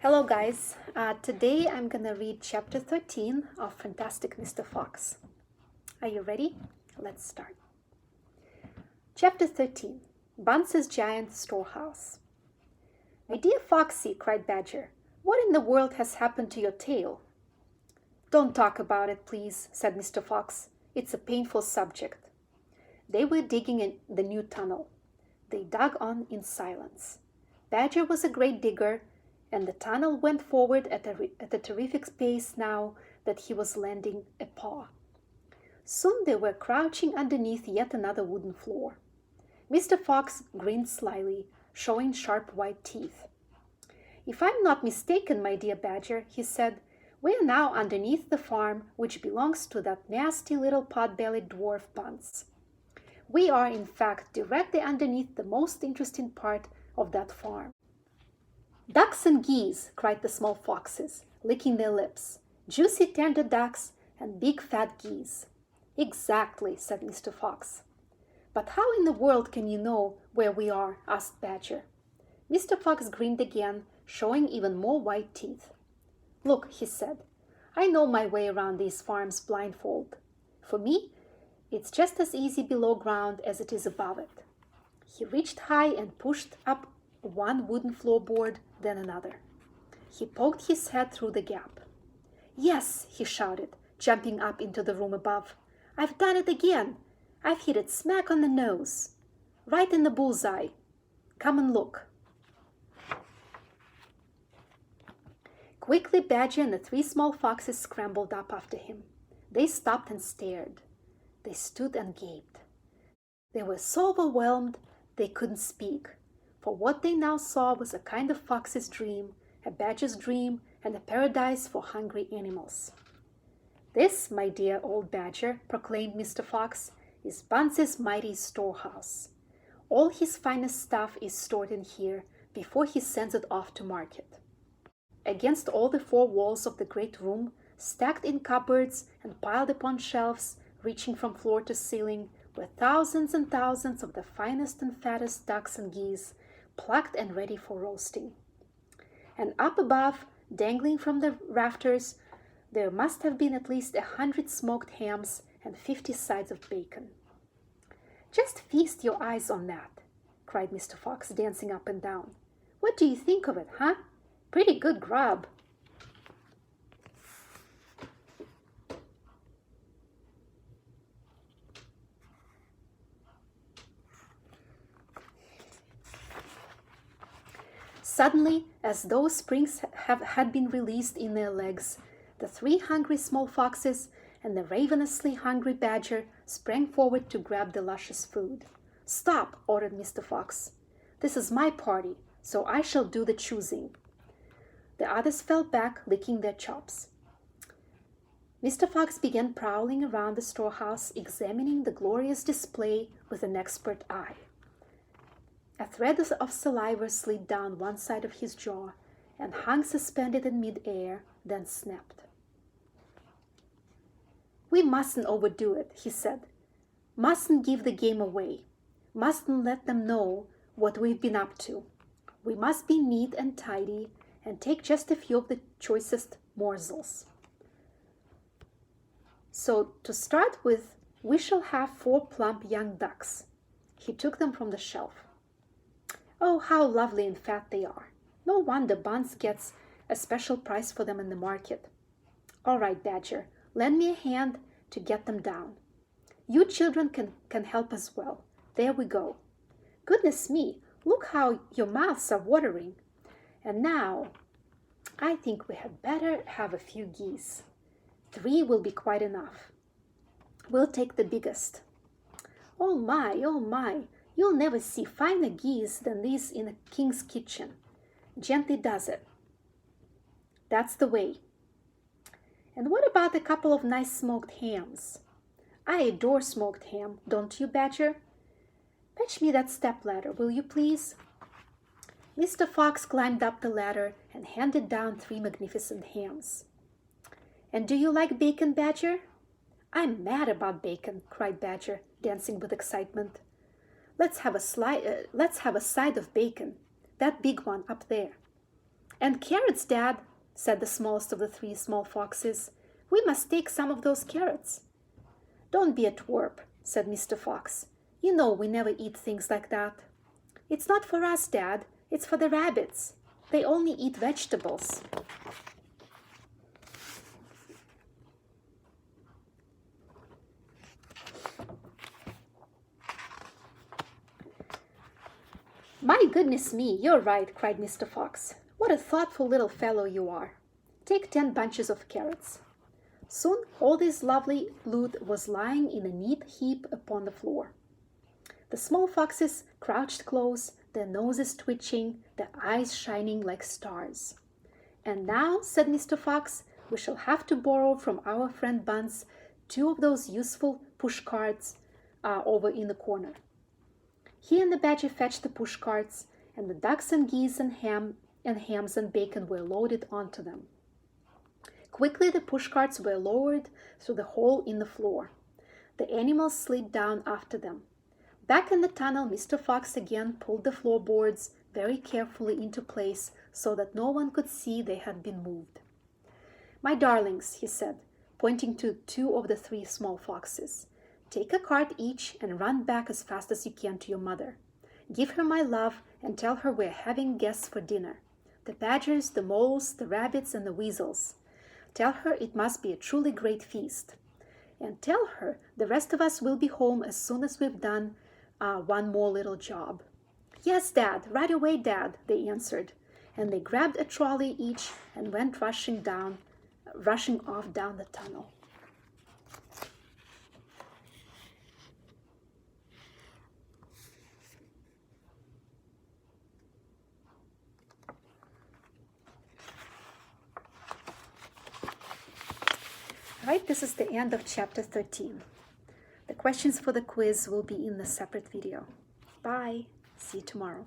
Hello guys, today I'm gonna read chapter 13 of Fantastic Mr. Fox. Are you ready? Let's start. Chapter 13, Bunce's Giant Storehouse. "My dear Foxy," cried Badger, "what in the world has happened to your tail?" "Don't talk about it, please," said Mr. Fox. "It's a painful subject." They were digging in the new tunnel. They dug on in silence. Badger was a great digger, and the tunnel went forward at a terrific pace now that he was lending a paw. Soon they were crouching underneath yet another wooden floor. Mr. Fox grinned slyly, showing sharp white teeth. "If I'm not mistaken, my dear Badger," he said, "we are now underneath the farm which belongs to that nasty little pot-bellied dwarf Bunce. We are, in fact, directly underneath the most interesting part of that farm." "Ducks and geese!" cried the small foxes, licking their lips. "Juicy tender ducks and big fat geese." "Exactly," said Mr. Fox. "But how in the world can you know where we are?" asked Badger. Mr. Fox grinned again, showing even more white teeth. "Look," he said, "I know my way around these farms blindfold. For me, it's just as easy below ground as it is above it." He reached high and pushed up one wooden floorboard, then another. He poked his head through the gap. "Yes," he shouted, jumping up into the room above. "I've done it again. I've hit it smack on the nose. Right in the bullseye. Come and look." Quickly Badger and the three small foxes scrambled up after him. They stopped and stared. They stood and gaped. They were so overwhelmed they couldn't speak, for what they now saw was a kind of fox's dream, a badger's dream, and a paradise for hungry animals. "This, my dear old Badger," proclaimed Mr. Fox, "is Bunce's mighty storehouse. All his finest stuff is stored in here before he sends it off to market." Against all the four walls of the great room, stacked in cupboards and piled upon shelves reaching from floor to ceiling, were thousands and thousands of the finest and fattest ducks and geese, plucked and ready for roasting. And up above, dangling from the rafters, there must have been at least 100 smoked hams and 50 sides of bacon. "Just feast your eyes on that," cried Mr. Fox, dancing up and down. "What do you think of it, huh? Pretty good grub." Suddenly, as though springs had been released in their legs, the three hungry small foxes and the ravenously hungry Badger sprang forward to grab the luscious food. "Stop!" ordered Mr. Fox. "This is my party, so I shall do the choosing." The others fell back, licking their chops. Mr. Fox began prowling around the storehouse, examining the glorious display with an expert eye. A thread of saliva slid down one side of his jaw and hung suspended in mid-air, then snapped. "We mustn't overdo it," he said. "Mustn't give the game away. Mustn't let them know what we've been up to. We must be neat and tidy and take just a few of the choicest morsels. So to start with, we shall have 4 plump young ducks." He took them from the shelf. "Oh, how lovely and fat they are. No wonder Bunce gets a special price for them in the market. All right, Badger, lend me a hand to get them down. You children can help as well. There we go. Goodness me, look how your mouths are watering. And now, I think we had better have a few geese. 3 will be quite enough. We'll take the biggest. Oh my, you'll never see finer geese than these in a king's kitchen. Gently does it. That's the way. And what about a couple of nice smoked hams? I adore smoked ham, don't you, Badger? Fetch me that stepladder, will you please?" Mr. Fox climbed up the ladder and handed down 3 magnificent hams. "And do you like bacon, Badger?" "I'm mad about bacon," cried Badger, dancing with excitement. Let's have a side of bacon, that big one up there." And carrots, Dad, said the smallest of the three small foxes. We must take some of those carrots. Don't be a twerp, said Mr. Fox. You know we never eat things like that. It's not for us, Dad. It's for the rabbits. They only eat vegetables. My goodness me, you're right, cried Mr. Fox. What a thoughtful little fellow you are. Take 10 bunches of carrots. Soon all this lovely loot was lying in a neat heap upon the floor. The small foxes crouched close, their noses twitching, their eyes shining like stars. And now, said Mr. Fox, we shall have to borrow from our friend Bunce 2 of those useful push carts over in the corner. He and the Badger fetched the push carts, and the ducks and geese and hams and bacon were loaded onto them. Quickly the push carts were lowered through the hole in the floor. The animals slid down after them. Back in the tunnel, Mr. Fox again pulled the floorboards very carefully into place so that no one could see they had been moved. My darlings, he said, pointing to 2 of the 3 small foxes, take a cart each and run back as fast as you can to your mother. Give her my love and tell her we're having guests for dinner. The badgers, the moles, the rabbits, and the weasels. Tell her it must be a truly great feast. And tell her the rest of us will be home as soon as we've done one more little job. Yes, Dad, right away, Dad, they answered. And they grabbed a trolley each and went rushing off down the tunnel. Right, this is the end of chapter 13. The questions for the quiz will be in the separate video. Bye. See you tomorrow.